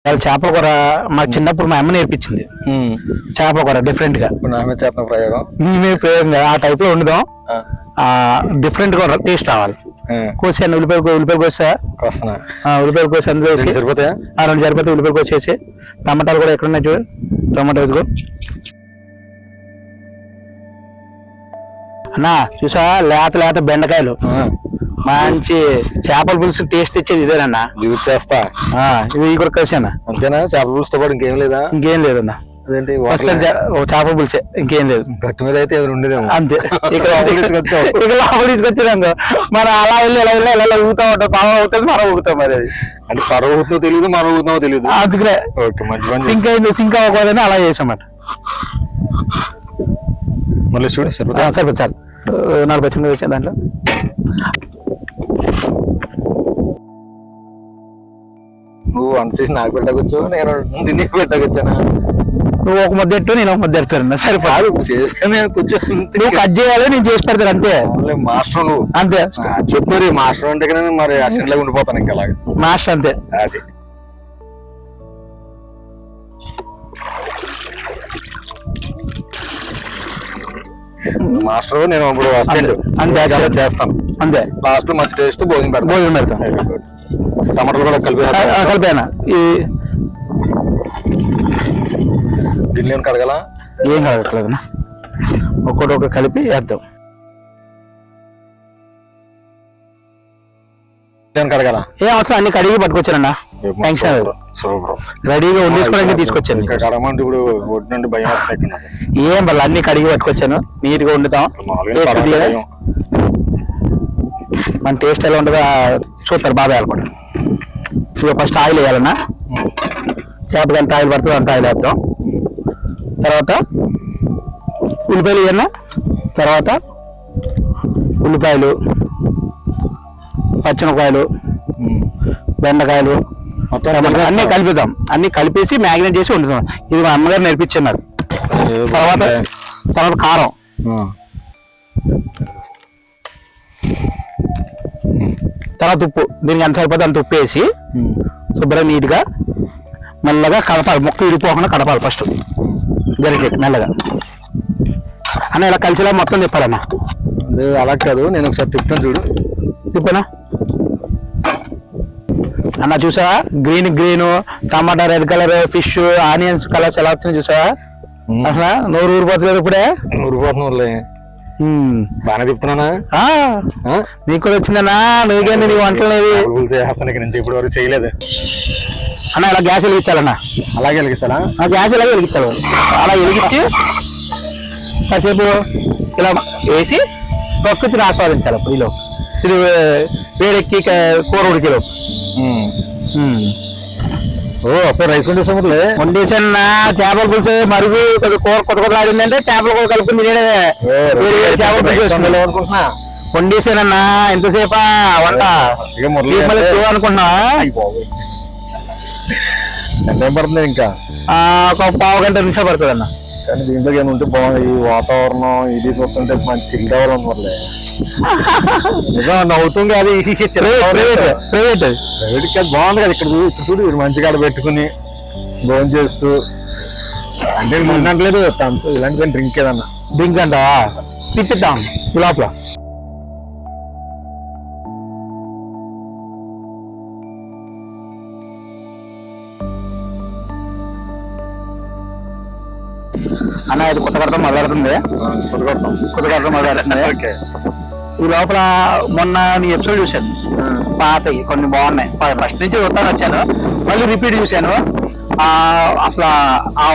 వాళ్ళ చేపల కూర మా చిన్నప్పుడు మా అమ్మ నేర్పించింది. చేపల కూర డిఫరెంట్ గా చేపల ప్రయోగం ప్రయోగం ఆ టైప్ లో వండుదాం. డిఫరెంట్ గా టేస్ట్ రావాలి. కోసాను ఉల్లిపాయలు కోసా ఉల్లిపాయలు కోసి అందులో వేసి సరిపోతాయా? 2 సరిపోతే ఉల్లిపాయలు కోసేసి టమాటాలు కూడా ఎక్కడ ఉన్నాయి చూడు. టమాటా వేసుకో అన్నా. చూసా లేత బెండకాయలు మంచి చేపల పులుసు టేస్ట్ ఇచ్చేది ఇదేనన్నా. జ్యూస్ చేస్తా ఇది కూడా కలిసానా అంతేనా? చేపల పులుసుతో పాటు ఇంకేం లేదా? ఇంకేం లేదన్నా. అదేంటి చేపల పులుసే ఇంకేం లేదు. గట్టి మీద అయితే ఉండేదేమో. అంతే. ఇక్కడ లోపల తీసుకొచ్చాను మనం అలా వెళ్ళి ఎలా ఊగుతా ఉంటాం. పరవ అవుతుంది మనం ఊగుతాం. మరి అది అంటే పరవ ఊగుతుందో తెలియదు మనం ఊగుతున్నామో తెలియదు. అందుకనే సింక్ అయింది. సింక్ అవ్వకూడదని అలా చేసామాట. మళ్ళీ చూడు సరిపోతుంది సార్. 4 పచ్చిమిరపకాయలు వేసాను దాంట్లో. నువ్వు వంట చేసి నాకు పెట్టకొచ్చు, నేను నీకు పెట్టకొచ్చానా? నువ్వు ఒక ముద్ద ఎట్టు నేను ఒక ముద్ద ఎడతాను. సరిపోదు. కొంచెం నువ్వు కట్ చేయాలి, నేను చేసి పెడతాను అంతే. మాస్టర్ నువ్వు అంతే. చెప్పు మరి మాస్టర్ అంటే కదా మరి అసిస్టెంట్ లాగా ఉండిపోతాను ఇంకా అలాగే. మాస్టర్ అంతే. అది మాస్టర్ నేను ఇప్పుడు అంతే చేస్తాను. అంతే. లాస్ట్ లో మంచి టేస్ట్ భోజనం పెడతాను. టమాటాలు కూడా కలిపానా? ఈ గిన్నె కడగల ఏం కడగట్లేదన్నా. ఒక్కొక్కటి కలిపి వేద్దాం. కడగల ఏం అవసరం, అన్ని కడిగి పట్టుకొచ్చానన్నా. టెన్షన్ రెడీగా వండేసుకోవడానికి తీసుకొచ్చాను. ఇప్పుడు నుండి భయం ఏం వల్ల అన్ని కడిగి పట్టుకొచ్చాను. నీట్ గా వండుతాం. మన టేస్ట్ ఎలా ఉంటుందో చూస్తారు బాబాయ్ అనుకోండి. ఇక ఫస్ట్ ఆయిల్ వేయాలన్నా. చేపకి ఎంత ఆయిల్ పడుతుందో అంత ఆయిల్ వేద్దాం. తర్వాత ఉల్లిపాయలు వేయన్నా. తర్వాత ఉల్లిపాయలు, పచ్చిమిరపకాయలు, బెండకాయలు మొత్తం అన్ని కలిపిద్దాం. అన్ని కలిపేసి మ్యాగ్నేట్ చేసి వండుతాం. ఇది మా అమ్మగారు నేర్పించున్నారు. తర్వాత కారం, తర్వాత ఉప్పు. దీనికి ఎంత సరిపోతే అంత ఉప్పు వేసి శుభ్రంగా నీట్గా మెల్లగా కలపాలి. ముక్క విడిపోకుండా కలపాలి. ఫస్ట్ గరిటె మెల్లగా అన్న ఇలా కలిసిలా మొత్తం తిప్పాలన్నా. అలా కాదు, నేను ఒకసారి తిప్పుతాను చూడు. తిప్పనా అన్న? చూసా green tomato red colour, fish, onions colours ఎలా వచ్చినాయి చూసా? అసలు నోరు ఊరిపోతలేదు ఇప్పుడే. ఊరిపోతున్నా బాగానే తిప్పుతున్నానా? నీకు కూడా వచ్చిందన్నా. నువ్వుకేంది నీ వంటలేదు నుంచి ఇప్పుడు వరకు చేయలేదు అన్న. ఇలా గ్యాస్ వెలిగించాలన్నా. అలాగే వెలిగించాలా? గ్యాస్ ఇలాగే వెలిగించాలి. అలా వెలిగించి కాసేపు ఇలా వేసి ప్రకృతిని ఆస్వాదించాలి. అప్పుడు ఇలా ఇది వేడెక్కి కూర ఉడికిలో. అప్పుడు రైస్ వండేసాను. చేపల పులుసు మరుగు కూర కొత్త ఆడిందంటే చేపల కూర కలుపుకుని తినేదే. చేపల పులుసు అనుకుంటున్నా. వండేసానన్నా. ఎంతసేపా వంట అనుకుంటున్నా. ఎంత టైం పడుతుంది? ఇంకా ఒక 1/2 గంట నిమిషం పడుతుంది అన్న. కానీ దీంట్లో ఏముంటే బాగుంది. ఈ వాతావరణం ఇది చూస్తుంటే మంచి చిల్ కావాలి. నవ్వుతుంది అది ప్రైవేట్ బాగుంది కదా. ఇక్కడ చూడు మంచిగా పెట్టుకుని భోజనం చేస్తూ. అంటే ముందంటలేదు ఇలాంటి డ్రింక్ ఏదన్నా. డ్రింక్ అంట తిప్పిద్దాం లోపల. అన్న ఇది కొత్త కడతాం మొదలెడుతుంది. ఈ లోపల మొన్న నీ ఎపిసోడ్ చూశాను. పాతవి కొన్ని బాగున్నాయి. ఫస్ట్ నుంచి చూస్తాను వచ్చాను. మళ్ళీ రిపీట్ చూశాను. అసలు ఆ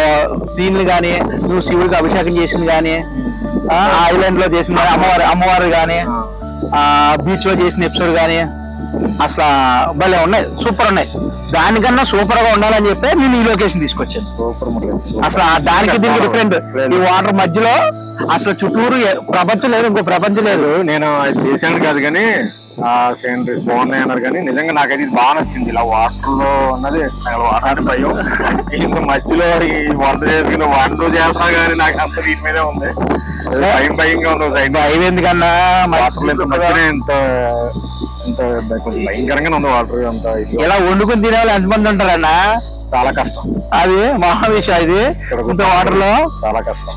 సీన్లు కానీ, నువ్వు శివుడికి అభిషేకం చేసింది కానీ, ఐలాండ్ లో చేసింది కానీ, అమ్మవారు కానీ, బీచ్ లో చేసిన ఎపిసోడ్ కానీ అసలు భలే ఉన్నాయి. సూపర్ ఉన్నాయి. దానికన్నా సూపర్ గా ఉండాలని చెప్పి నేను ఈ లొకేషన్ తీసుకొచ్చాను. అసలు దానికి దీనికి డిఫరెంట్. ఈ వాటర్ మధ్యలో అసలు చుట్టూరు ప్రపంచం లేదు, ఇంకో ప్రపంచం లేదు. నేను చేశాను కాదు కానీ ఆ సీనరీస్ బాగున్నాయి అన్నారు, కానీ నిజంగా నాకైతే ఇది బాగా నచ్చింది. ఇలా వాటర్ లో ఉన్నది నాకు వాటర్ అంటే భయం. ఇంత మధ్యలో ఈ వంట చేసుకుని వంట చేస్తా కానీ నాకు అంత వీటి మీదే ఉంది, భయంగా ఉంది. సైడ్ ఐదు ఎందుకన్నా వాటర్ లో మధ్యనే ఇంత ఇంత కొంచెం భయంకరంగానే ఉంది వాటర్ అంతా. ఇలా వండుకుని తినే వాళ్ళు ఎంతమంది ఉంటారన్నా? చాలా కష్టం, అది మహా విషయం. ఇది ఇంత వాటర్ లో చాలా కష్టం.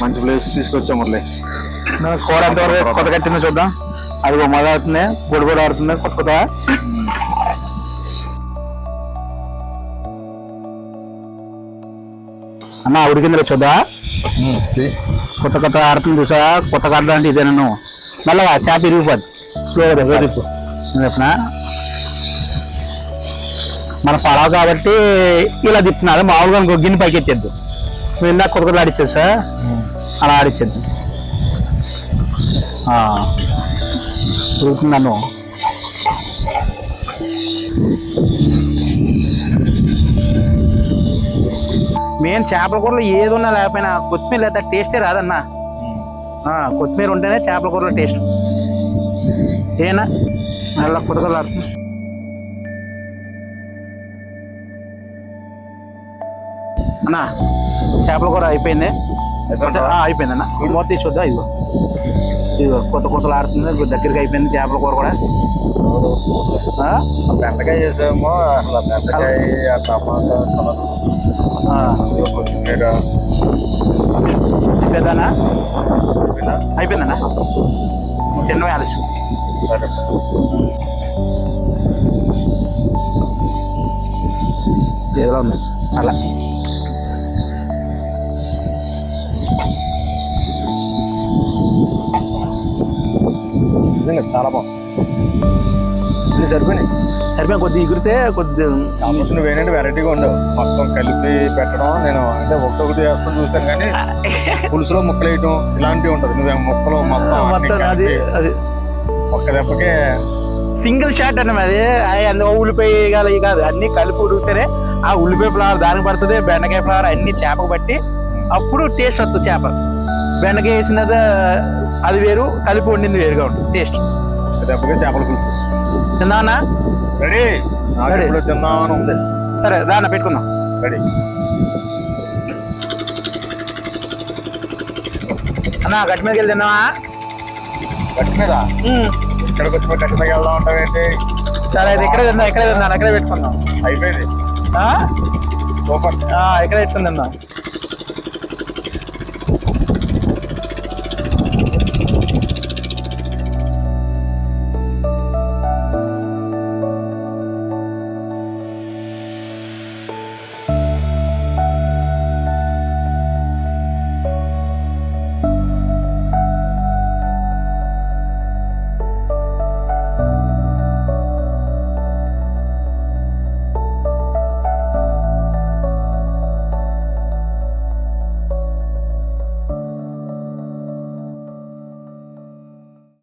మంచి ప్లేస్ తీసుకొచ్చాం మళ్ళీ. కూర ఎంతవరకు కొత్త కట్టిందో చూద్దాం. అది మొదలు అవుతుంది, పొడి పొడి ఆడుతుంది కొత్త కొత్త. అన్న ఉడికిందిలో చూద్దా, కొత్త కొత్త ఆడుతుంది చూసా. కొత్త కట్ట అంటే ఇదే నన్ను మళ్ళా చేప ఇరిగిపోద్ది స్లోగా వేదిపు చెప్పిన. మన పడవ కాబట్టి ఇలా తిప్పుతున్నారు. మామూలుగా ఇంకో గిన్నె పైకి ఎత్తేద్దు. నువ్వు ఇందాక కొత్త కొత్త ఆడిచ్చావు సార్, అలా ఆడిచ్చేద్దు. ఉడుకుతున్నాను. మెయిన్ చేపల కూరలో ఏది ఉన్నా లేకపోయినా కొత్తిమీర లేదా టేస్టే రాదన్నా. కొత్తిమీర ఉంటేనే చేపల కూరలో టేస్ట్. ఏనా అలా కొత్తగా ఆడుతుంది. అన్నా చేపల కూర అయిపోయింది. అయిపోయింది అన్న, మూత తీసి చూద్దాం. ఇదిగో ఇదిగో కొత్త కొత్తలు ఆడుతుంది. దగ్గరికి అయిపోయింది చేపల కూర కూడా. బెండకాయ చేసామో అసలు బెండకాయ టమాటా కొత్తిమీర అయిపోయిందన్నా. అయిపోయిందన్నా, చిన్నవి ఆలస్యం. సరే ఏదో ఉంది అలా. నిజంగా చాలా బాగుంది. సరిపోయినాయి కొద్దిగా ఎగిరితే కొద్దిగా. కాబట్టి నువ్వు ఏంటంటే వెరైటీగా ఉండవు, మొత్తం కలిపి పెట్టడం. నేను అంటే ఒకటి వేస్తాను చూసాను, కానీ పులుసులో ముక్కలు వేయటం ఇలాంటివి ఉంటుంది. నువ్వు ముక్కలు మొత్తం అది అది ఒక్క దెబ్బకే సింగిల్ షాట్ అన్నది. అది అందులో ఉల్లిపాయ కాదు, అన్ని కలిపి ఉడికితేనే ఆ ఉల్లిపాయ ఫ్లవర్ దానికి పడుతుంది, బెండకాయ ఫ్లవర్ అన్ని చేపకు బట్టి అప్పుడు టేస్ట్ వస్తుంది. చేప బెండకాయ వేసినది అది వేరు, కలిపి వండింది వేరుగా ఉంటుంది టేస్ట్. దెబ్బకే చేపల పులుసు తిందామన్నా? రెడీ తిందామని ఉంది. సరే దాన్ని పెట్టుకుందాం. రెడీ అన్నా గట్టి మీదకి వెళ్ళి తిన్నావా? గట్టి మీద ఇక్కడికి వచ్చి గట్టి మీద వెళ్దాం ఉంటావేంటి? సరే అయితే ఇక్కడే తిందాం, ఇక్కడే పెట్టుకుందాం. అయిపోయింది, సూపర్. ఇక్కడే పెట్టుకుని తిందాం.